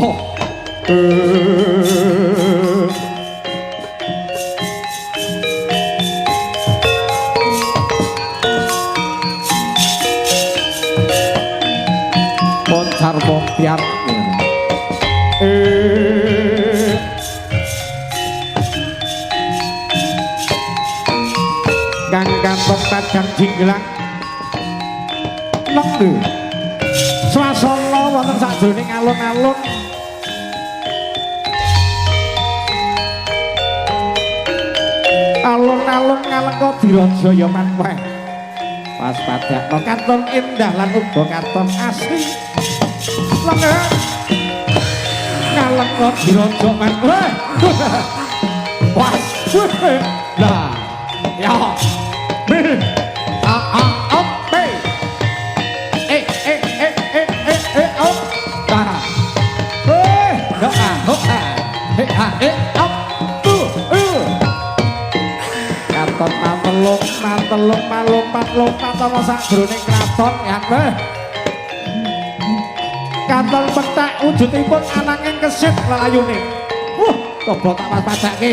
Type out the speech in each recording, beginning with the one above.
oh. Moncar mompiar kang kantong tajang jinglang nengdu swasana wonten sajroning alun-alun alun-alun Ngalengka Diraja ya manweh pas padakno katon indah lan uga katon asli lenga Ngalengka Diraja manweh pas lah ya katon mantelung malumpat-lumpat ana sajroning kraton ya katon petak wujudipun ananging kesit lelayune coba tak pas-padake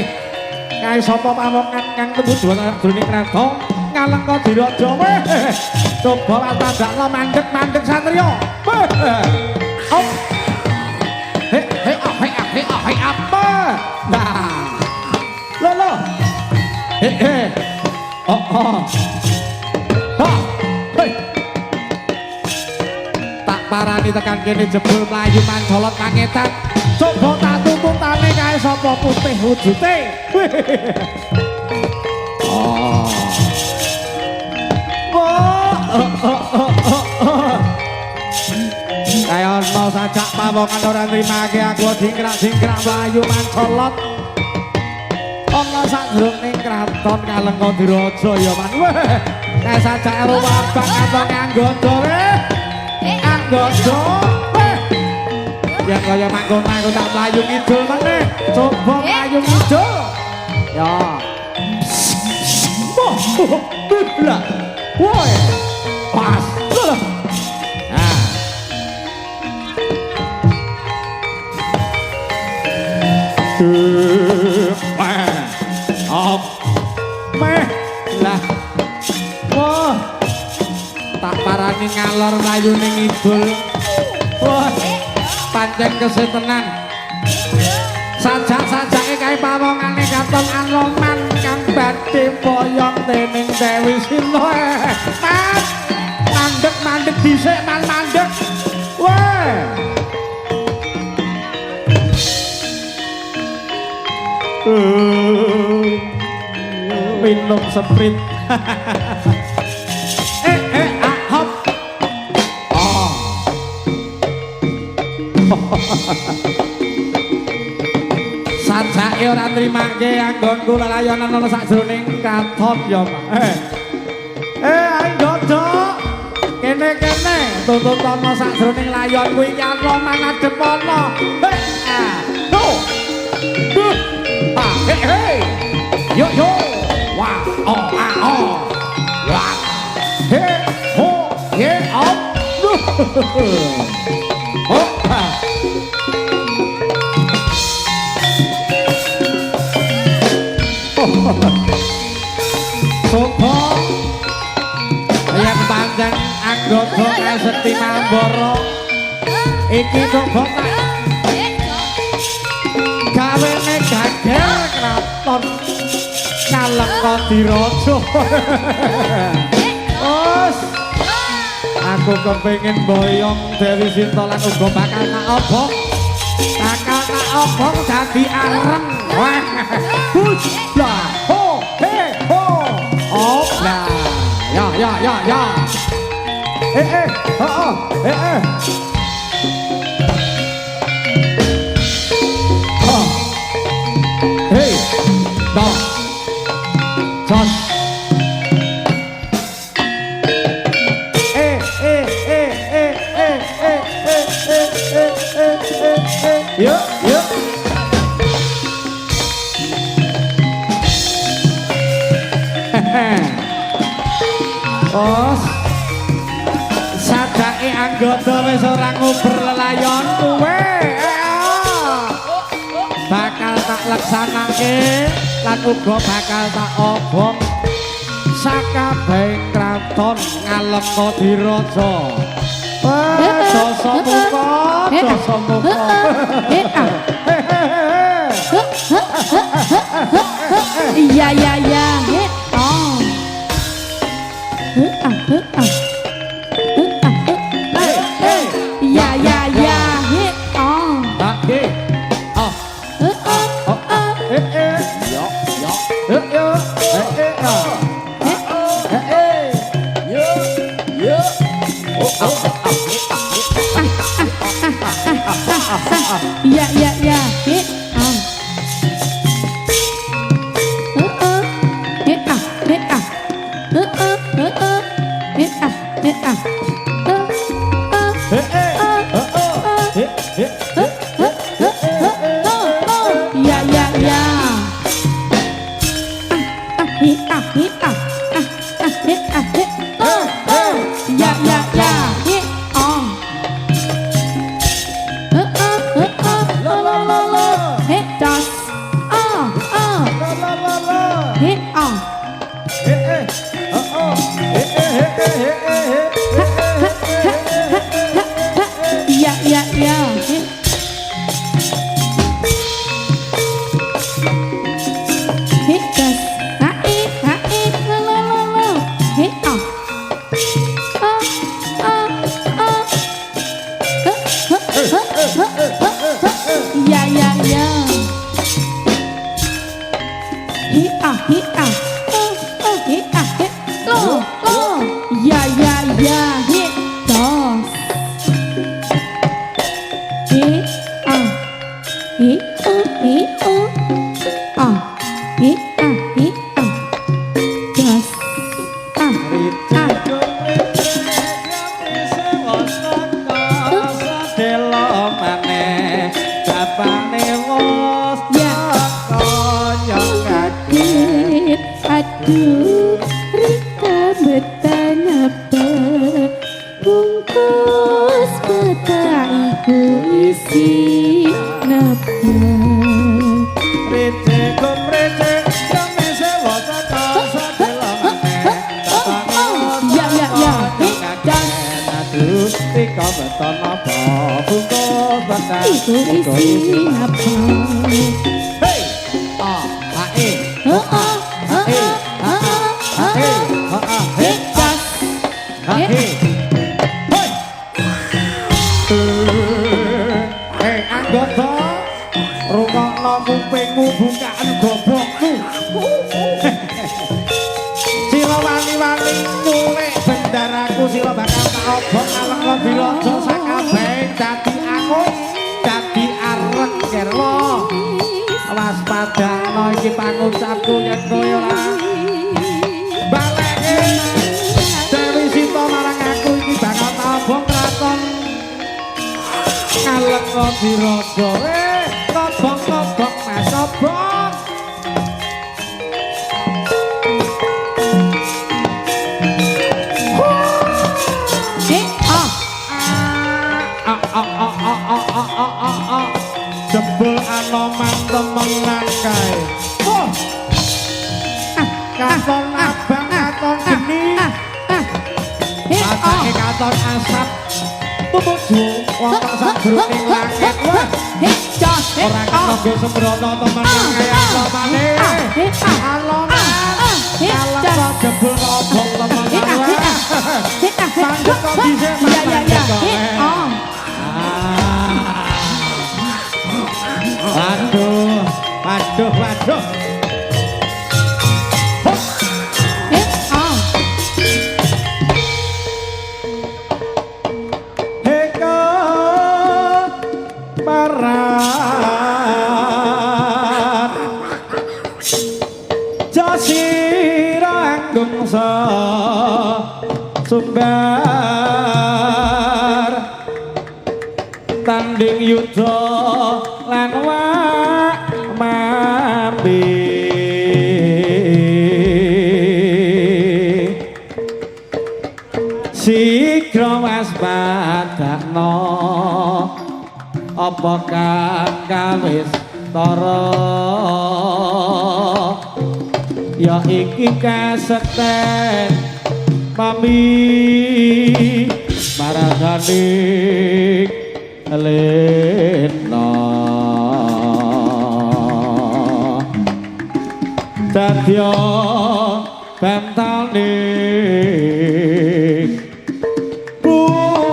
kae sapa pawongan kang tembus sajroning kraton Ngalengka Diraja coba pas-padakno mandeg-mandeg satriya apa nah lo tak parani tekan kene jebul mlayu mancolot pangetan coba tak tumputane kae sapa putih wujude kaya ana sajak pawongan ora nrimake aku dingkrak-dingkrak mlayu mancolot ana sajroning kraton Ngalengka Diraja ya manweh kae sajake ruwabang kantong anggodo anggodo ya kaya manggon-manggon tak mlayu ngidul meneh coba mlayu ngidul ya lah woi pas meh lah wah tak parani ngalor mlayu ning ngidul wah pancen kesetenan sajak-sajake kae pawongane katon Anoman kang badhe boyong dening Dewi Sinta mandeg dhisik mandeg wah minum sprint hop oh sajake ora nrimake anggonku lelayonan ana sajroning katon ya anggodo kene tuntut ana sajroning layon kuwi iki Anoman adep ana hey yo wah oh wah hey ho ye op sopo yang panjang anggodo Seti Mambara iki coba gawene gagal kraton Ngalengka Diraja aku kepengin boyong Dewi Sinta lan uga bakal tak obong dadi areng huslah ho he ho oplah ya hey dong jos yuk bos sadake anggota wis ora nguber lelayon kuwe laksanake lan uga bakal tak obong sakabehing kraton Ngalenga Diraja. Dosa muka, dosa muka. Iya ya ya. Oh. Ya ya ya. Oh. Ya ya ya. Ya ya ya. Ya ya ya. Ya ya ya. Hitas, ya ya ya. Ya ya ya. Aduh, Rika betanapa bungkus mata iku isi napa Rece kumrece kami sewa saka sadela ya ya ya aduh Rika beton apa bungkus mata iku isi napa hey hae anggota rungokno kupingmu bukaan gobokmu sila wani-wani nyulik bendaraku sila bakal tak obong Ngalenga Diraja sakabehing dadi angus dadi arek kerlo waspadakno iki pangucapku yen kowe ora baleke Dewi Sita marang aku iki bakal tak obong kraton Ngalenga Diraja kobong-kobong mas obong jebul anoman temengan kae katon abang katon geni matake katon asap tumuju wonten sajroning langit wah ora kanggo sembrono temen kaya anomane anoman kalau jebul obong temengan sanggup kok bisa waduh waduh waduh heka parat jasira anggungsa sumbar tanding yudha lan mambi sigra waspadakno apa kang kawis Bathara ya iki kasekten pami maraganing lena dadya bantaning bumi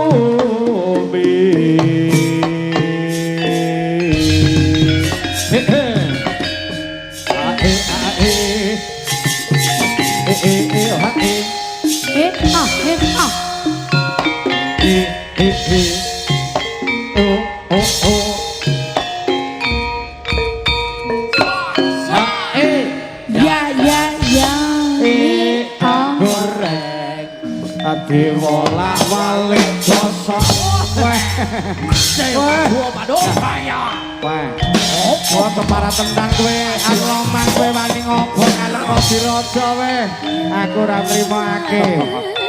Diwola walik dosa weh gua padu kaya weh gua kepara tendang kowe aku lomang kowe wani ngobong alek kopi raja weh aku ora trimake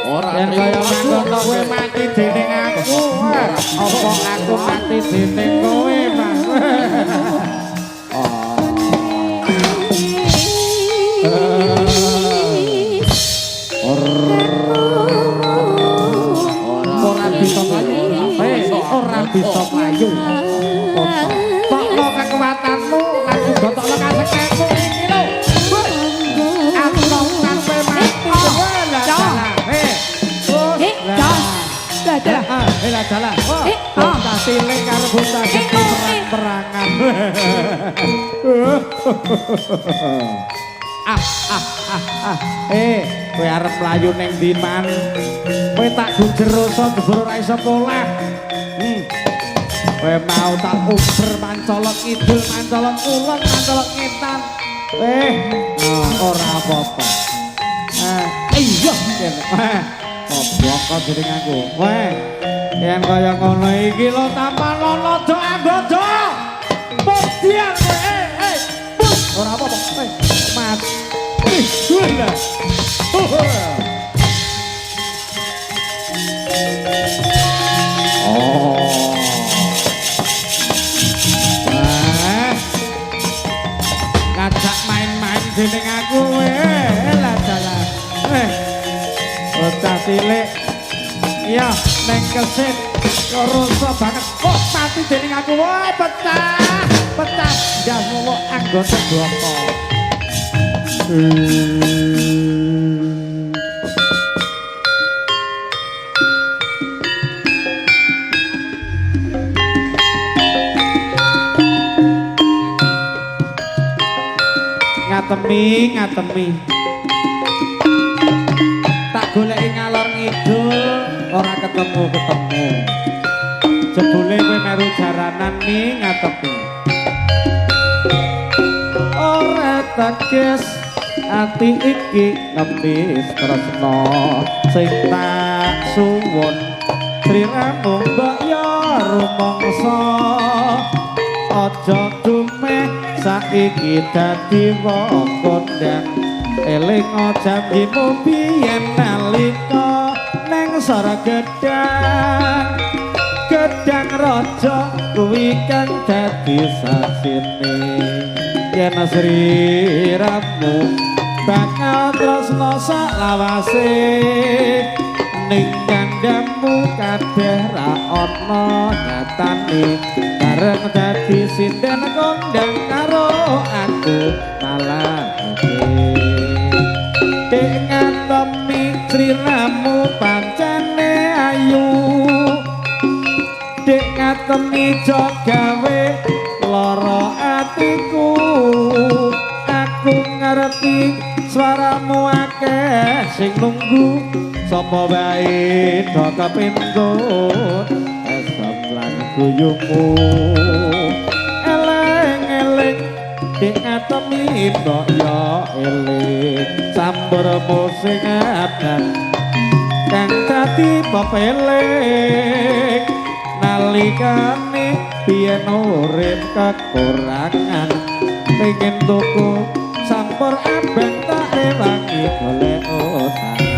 ora yen kaya manggon kowe mati dening aku apa aku mati dening kowe Mas bisa mlayu. Tokno kekuatanmu lan uga tokno kaseketmu iki lho. Aku sampe mati kowe lah dalah. Lah dalah. Bocah cilik karo bocah gede perang-perangan. Kowe arep mlayu ning ndi man? Kowe tak gujeroso jebul ora iso polah. Kowe mau tak uber mancolot kidul, mancolot kulon, mancolot ngetan. Ora apa-apa. Iya, kok dening aku. Yen kaya ngono iki lho tanpa lono do anggodo. Podian kowe. Ora apa-apa. Mat. Ngajak main-main dening aku lah dalah. Bocah cilik. Iya, neng kesit rusa banget. Kok mati dening aku. Woi, pecah. Pecah. Ya ngono anggota bloko. Ngatemi tak goleki ngalor ngidul ora ketemu jebule kowe meru jaranan ning ngatemi ora teges ati iki ngemis tresna sing tak suwun triramu mbok ya rumangsa aja dumeh saiki dadi wong kondang eling janjimu biyen nalika ning sora gedang raja kuwi kang dadi saksine yen sriramu bakal tresna sak lawase ning kandhamu kabeh ra ana nyatane bareng dadi sinden kondang karo aku malah dengan temi sriramu pancene ayu dengan temi jogawe lara atiku aku ngerti suaramu akeh sing nunggu sapa wae do kepintut esam lan guyumu eleng-eleng dek atemi ndok ya eling sambur musing adan kang dadi pepeling nalikane biyen urip kekurangan pengen tuku sampur abang tak rewangi golek utangan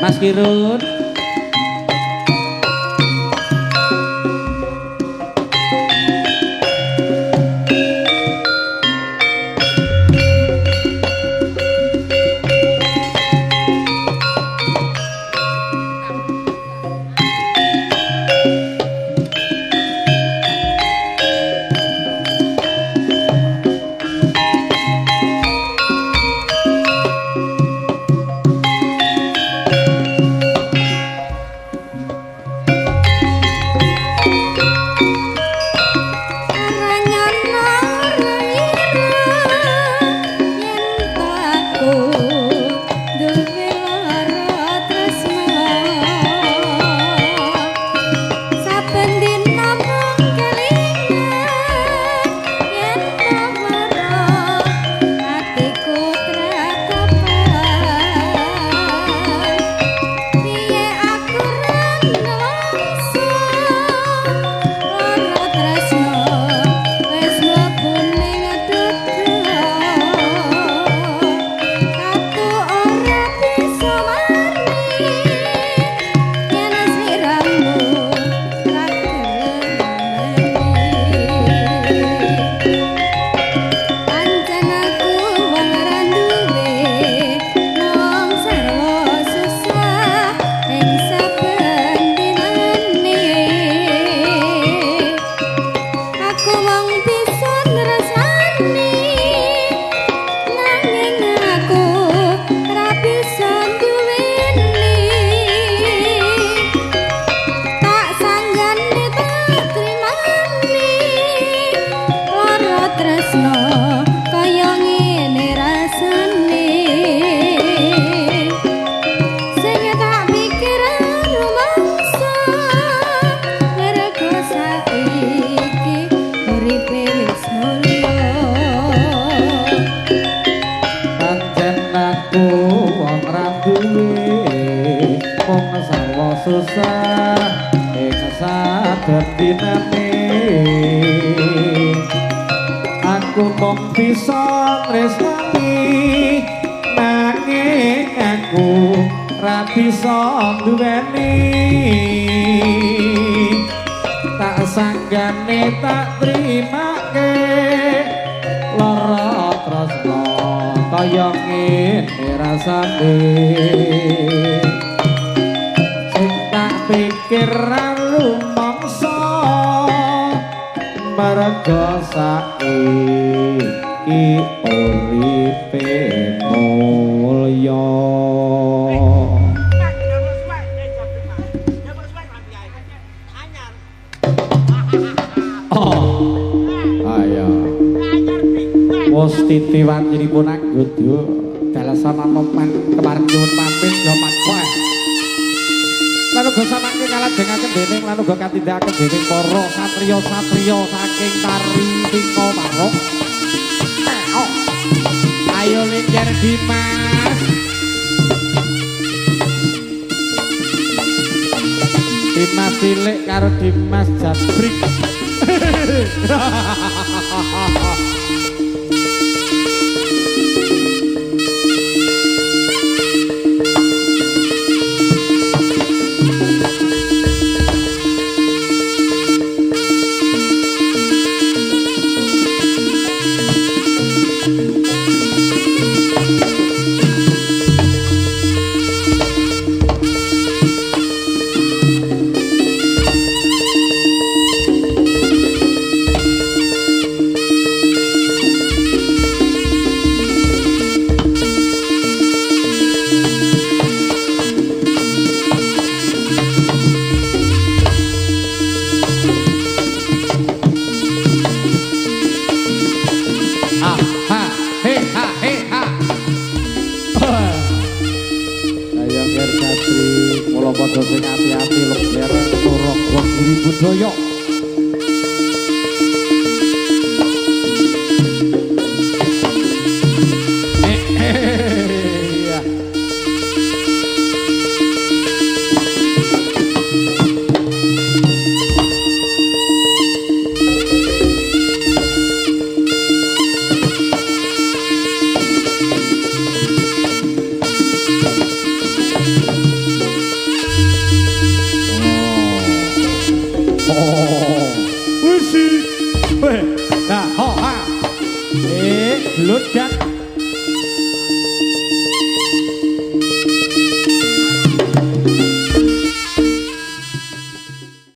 Mas Kirun. susah ing sadendinane aku mung bisa tresnani nanging aku ra bisa duweni tak sanggane tak trimake lara tresna kaya ngene rasane pikir rumangsa marga saiki uripe mulya ayo wis titiwanipun anggodo dalasan anoman kemarin nyuwun pamit yo manfaat lalu go samangke kalajengaken dening lalu go katindakaken dening para satriya-satriya saking Tari Singo Marok. Ayo lingkar Dimas. Dimas cilik karo Dimas Jabrik. Wisi. Weh. Nah, ho ha. Ludak.